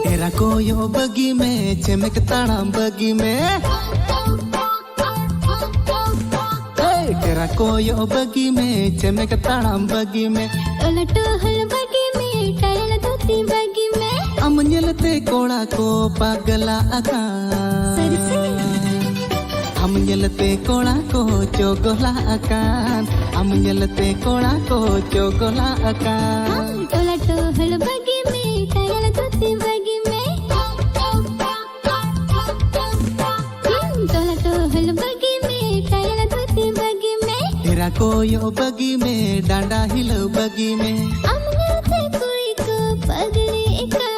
तेरा कोयो बगी में चमक ताड़ा बगी में तेरा कोयो बगी में चमक ताड़ा बगी में टोहल बगी में टायल धोती बगी में am nyelते कोड़ा को पागला आका am nyelते कोड़ा को चोगला आकान am nyelते कोड़ा को चोगला आकान टोहल बगी में टायल धोती बगी में टोहल बगी में टायल धोती बगी में तेरा कोयो बगी में डांडा हिलो बगी में am nyelते कोई को पगली का